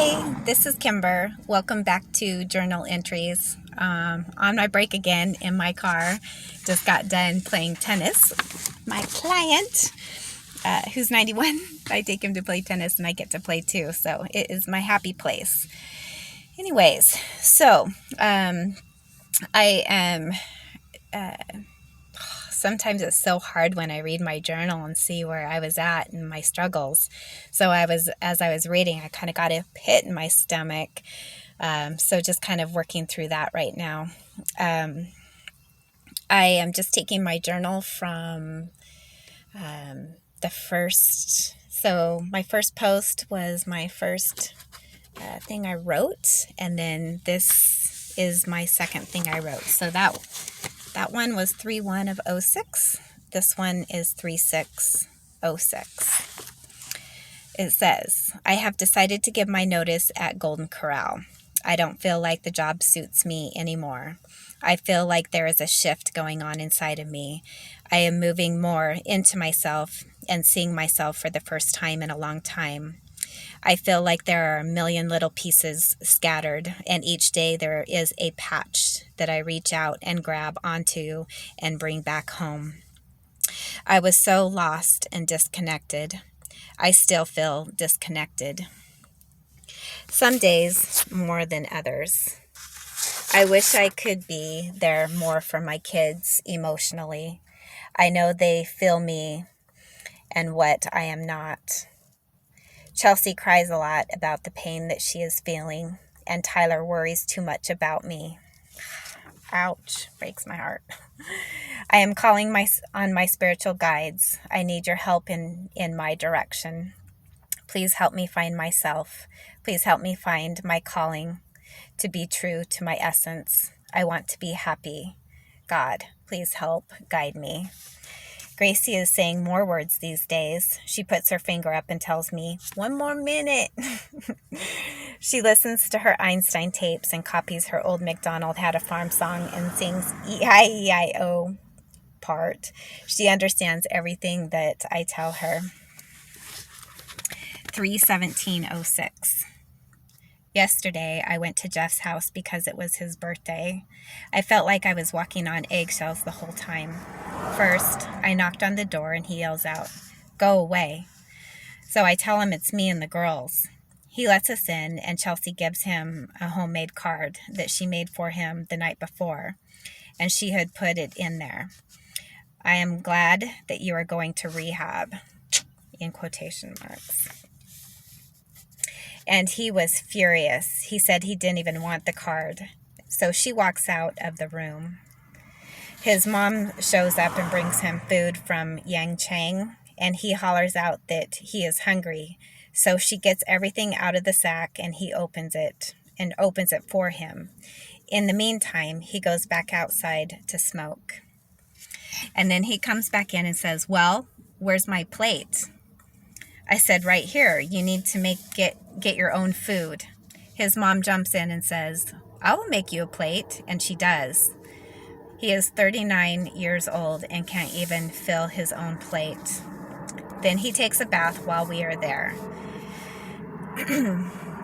Hi, this is Kimber. Welcome back to Journal Entries. On my break again in my car. Just got done playing tennis. My client, who's 91, I take him to play tennis and I get to play too. So it is my happy place. Anyways, so I am. Sometimes it's so hard when I read my journal and see where I was at and my struggles. So as I was reading, I kind of got a pit in my stomach. So just kind of working through that right now. I am just taking my journal from the first. So my first post was my first thing I wrote, and then this is my second thing I wrote. So that one was 3/1 of '06. This one is 3/6/06. It says, I have decided to give my notice at Golden Corral. I don't feel like the job suits me anymore. I feel like there is a shift going on inside of me. I am moving more into myself and seeing myself for the first time in a long time. I feel like there are a million little pieces scattered, and each day there is a patch that I reach out and grab onto and bring back home. I was so lost and disconnected. I still feel disconnected. Some days more than others. I wish I could be there more for my kids emotionally. I know they feel me and what I am not. Chelsea cries a lot about the pain that she is feeling, and Tyler worries too much about me. Ouch, breaks my heart. I am calling on my spiritual guides. I need your help in my direction. Please help me find myself. Please help me find my calling to be true to my essence. I want to be happy. God, please help guide me. Gracie is saying more words these days. She puts her finger up and tells me, 1 more minute. She listens to her Einstein tapes and copies her old MacDonald Had a Farm song and sings E-I-E-I-O part. She understands everything that I tell her. 3/17/06. Yesterday, I went to Jeff's house because it was his birthday. I felt like I was walking on eggshells the whole time. First, I knocked on the door and he yells out, "Go away." So I tell him it's me and the girls. He lets us in, and Chelsea gives him a homemade card that she made for him the night before, and she had put it in there. I am glad that you are going to rehab, in quotation marks. And he was furious. He said he didn't even want the card. So she walks out of the room. His mom shows up and brings him food from Yang Chang, and he hollers out that he is hungry. So she gets everything out of the sack and he opens it for him. In the meantime, he goes back outside to smoke. And then he comes back in and says, "Well, where's my plate?" I said, "Right here. You need to get your own food." His mom jumps in and says, "I will make you a plate," and she does. He is 39 years old and can't even fill his own plate. Then he takes a bath while we are there.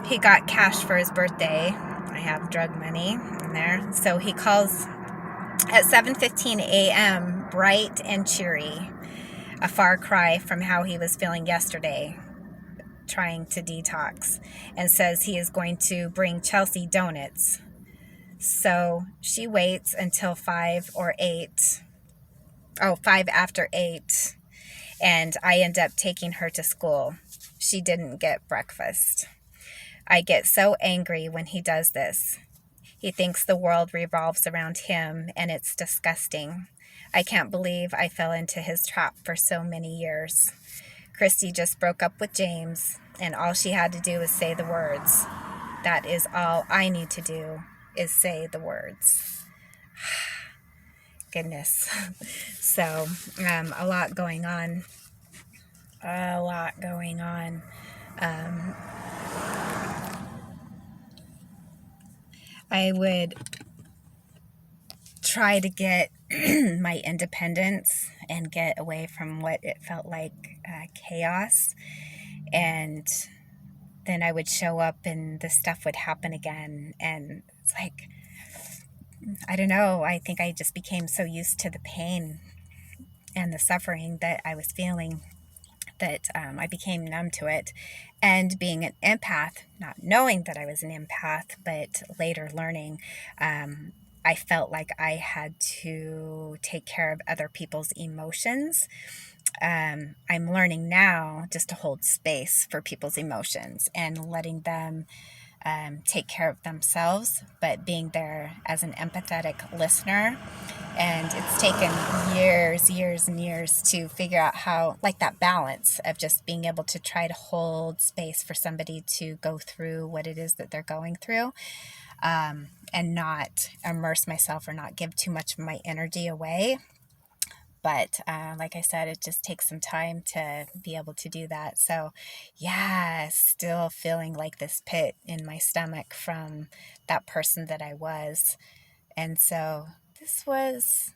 He got cash for his birthday. I have drug money in there. So he calls at 7:15 a.m., bright and cheery. A far cry from how he was feeling yesterday, trying to detox, and says he is going to bring Chelsea donuts. So she waits until 5 after 8, and I end up taking her to school. She didn't get breakfast. I get so angry when he does this. He thinks the world revolves around him, and it's disgusting. I can't believe I fell into his trap for so many years. Christy just broke up with James, and all she had to do was say the words. That is all I need to do, is say the words. Goodness. So, a lot going on. I would try to get my independence and get away from what it felt like chaos, and then I would show up and the stuff would happen again. And it's like, I don't know, I think I just became so used to the pain and the suffering that I was feeling that I became numb to it. And being an empath, not knowing that I was an empath, but later learning, I felt like I had to take care of other people's emotions. I'm learning now just to hold space for people's emotions and letting them take care of themselves, but being there as an empathetic listener. And it's taken years and years to figure out how, like, that balance of just being able to try to hold space for somebody to go through what it is that they're going through, and not immerse myself or not give too much of my energy away. But like I said, it just takes some time to be able to do that. So, yeah, still feeling like this pit in my stomach from that person that I was. And so, this was,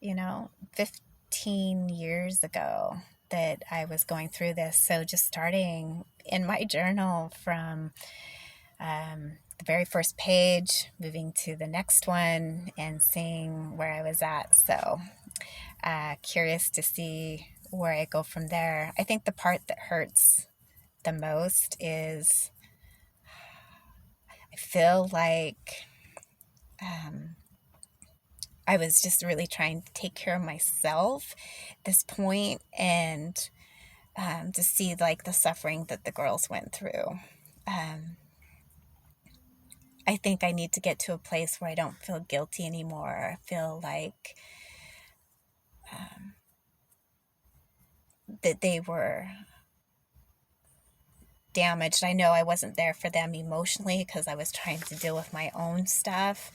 15 years ago that I was going through this. So, just starting in my journal from the very first page, moving to the next one, and seeing where I was at. So, curious to see where I go from there. I think the part that hurts the most is I feel like I was just really trying to take care of myself at this point, and to see like the suffering that the girls went through. I think I need to get to a place where I don't feel guilty anymore. I feel like that they were damaged. I know I wasn't there for them emotionally because I was trying to deal with my own stuff,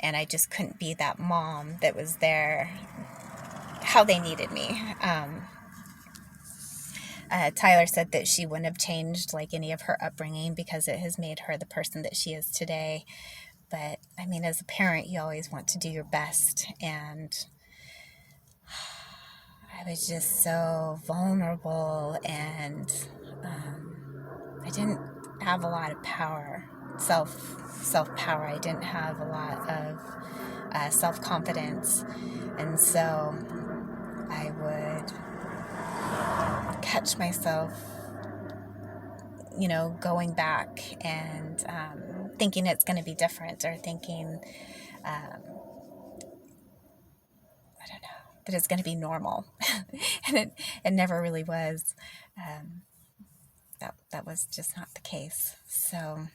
and I just couldn't be that mom that was there how they needed me. Tyler said that she wouldn't have changed like any of her upbringing because it has made her the person that she is today. But I mean, as a parent, you always want to do your best, and I was just so vulnerable, and I didn't have a lot of power, self power. I didn't have a lot of self confidence, and so I would catch myself, going back and thinking it's going to be different, or thinking, I don't know, that it's going to be normal, and it never really was. That was just not the case. So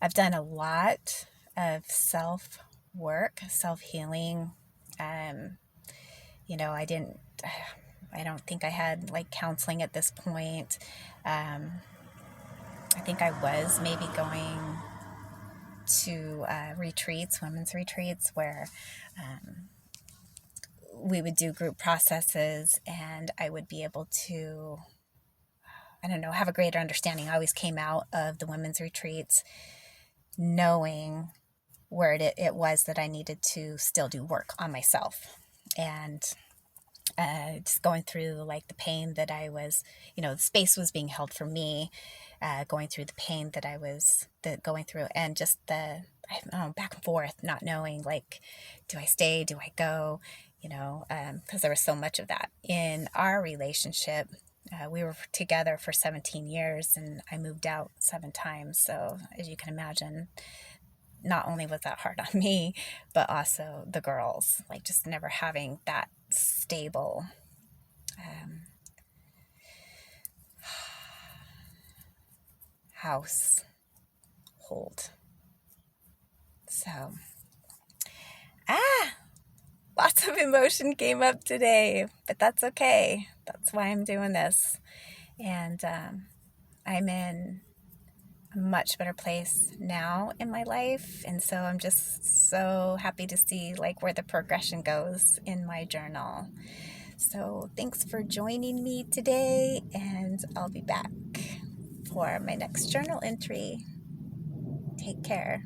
I've done a lot of self work, self healing. I don't think I had like counseling at this point. I think I was maybe going to retreats, women's retreats, where we would do group processes, and I would be able to, I don't know, have a greater understanding. I always came out of the women's retreats knowing where it was that I needed to still do work on myself. And just going through like the pain that I was, the space was being held for me, going through the pain that I was going through, and just I don't know, back and forth, not knowing like, do I stay, do I go, because there was so much of that in our relationship. We were together for 17 years, and I moved out 7 times. So as you can imagine, not only was that hard on me, but also the girls, like just never having that stable household. So, lots of emotion came up today, but that's okay. That's why I'm doing this. And I'm in a much better place now in my life. And so I'm just so happy to see like where the progression goes in my journal. So thanks for joining me today, and I'll be back for my next journal entry. Take care.